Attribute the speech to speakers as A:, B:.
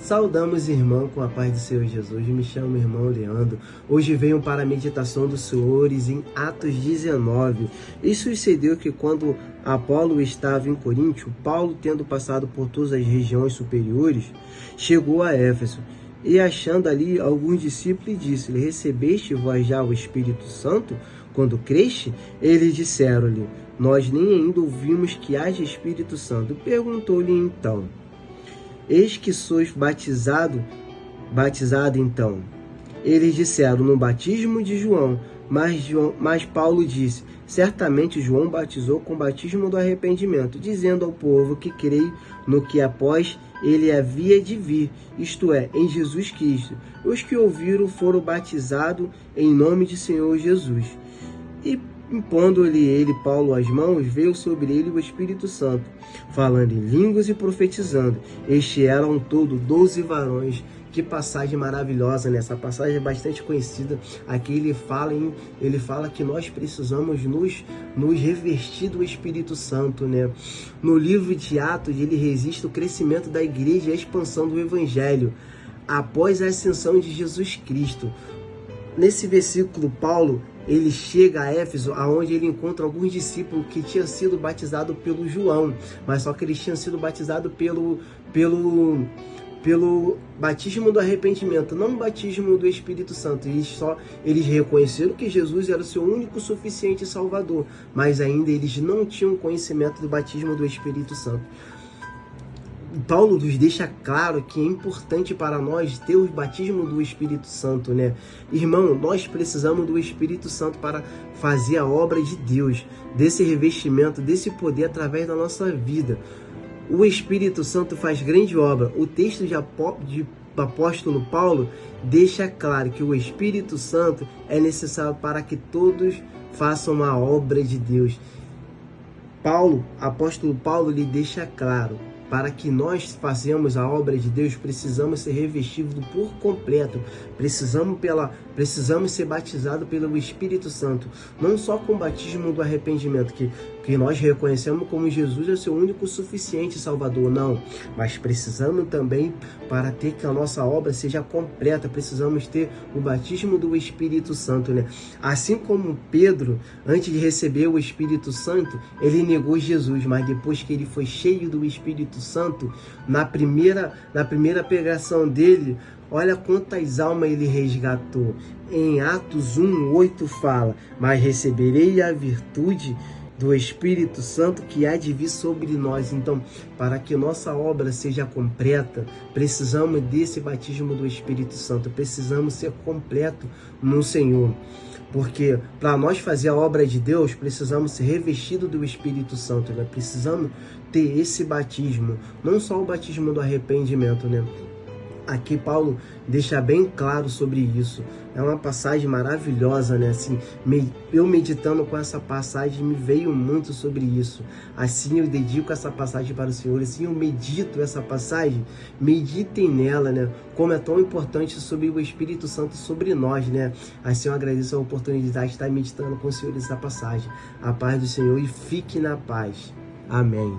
A: Saudamos, irmão, com a paz do Senhor Jesus. Me chamo irmão Leandro. Hoje venho para a meditação dos Senhores em Atos 19. Isso sucedeu que quando Apolo estava em Coríntio, Paulo, tendo passado por todas as regiões superiores, chegou a Éfeso. E achando ali alguns discípulos, disse-lhe: recebeste vós já o Espírito Santo quando creste? Eles disseram-lhe: nós nem ainda ouvimos que haja Espírito Santo. Perguntou-lhe então: eis que sois batizado então. Eles disseram: no batismo de João. Mas Paulo disse: certamente João batizou com o batismo do arrependimento, dizendo ao povo que creio no que após ele havia de vir, isto é, em Jesus Cristo. Os que ouviram foram batizados em nome de Senhor Jesus. E impondo-lhe ele, Paulo, as mãos, veio sobre ele o Espírito Santo, falando em línguas e profetizando. Estes eram todos 12 varões. Que passagem maravilhosa, né? Essa passagem é bastante conhecida. Aqui ele fala que nós precisamos nos revestir do Espírito Santo, né? No livro de Atos, ele resiste o crescimento da igreja e a expansão do Evangelho após a ascensão de Jesus Cristo. Nesse versículo, Paulo, ele chega a Éfeso, aonde ele encontra alguns discípulos que tinham sido batizados pelo João, mas só que eles tinham sido batizados pelo batismo do arrependimento, não o batismo do Espírito Santo. Eles reconheceram que Jesus era o seu único suficiente Salvador, mas ainda eles não tinham conhecimento do batismo do Espírito Santo. Paulo nos deixa claro que é importante para nós ter o batismo do Espírito Santo, né? Irmão, nós precisamos do Espírito Santo para fazer a obra de Deus, desse revestimento, desse poder através da nossa vida. O Espírito Santo faz grande obra. O texto do apóstolo Paulo deixa claro que o Espírito Santo é necessário para que todos façam a obra de Deus. Apóstolo Paulo lhe deixa claro: para que nós façamos a obra de Deus, precisamos ser revestidos por completo. Precisamos ser batizados pelo Espírito Santo. Não só com o batismo do arrependimento, que nós reconhecemos como Jesus é o seu único suficiente Salvador, não. Mas precisamos também, para ter que a nossa obra seja completa, precisamos ter o batismo do Espírito Santo, né? Assim como Pedro, antes de receber o Espírito Santo, ele negou Jesus, mas depois que ele foi cheio do Espírito Santo, na primeira pregação dele, olha quantas almas ele resgatou. Em Atos 1:8 fala: mas receberei a virtude do Espírito Santo que há de vir sobre nós. Então, para que nossa obra seja completa, precisamos desse batismo do Espírito Santo, precisamos ser completo no Senhor. Porque para nós fazer a obra de Deus, precisamos ser revestidos do Espírito Santo, né? Precisamos ter esse batismo, não só o batismo do arrependimento, né? Aqui Paulo deixa bem claro sobre isso. É uma passagem maravilhosa, né? Assim, eu meditando com essa passagem, me veio muito sobre isso. Assim eu dedico essa passagem para o Senhor, assim eu medito essa passagem, meditem nela, né? Como é tão importante sobre o Espírito Santo sobre nós, né? Assim eu agradeço a oportunidade de estar meditando com o Senhor essa passagem. A paz do Senhor e fique na paz. Amém.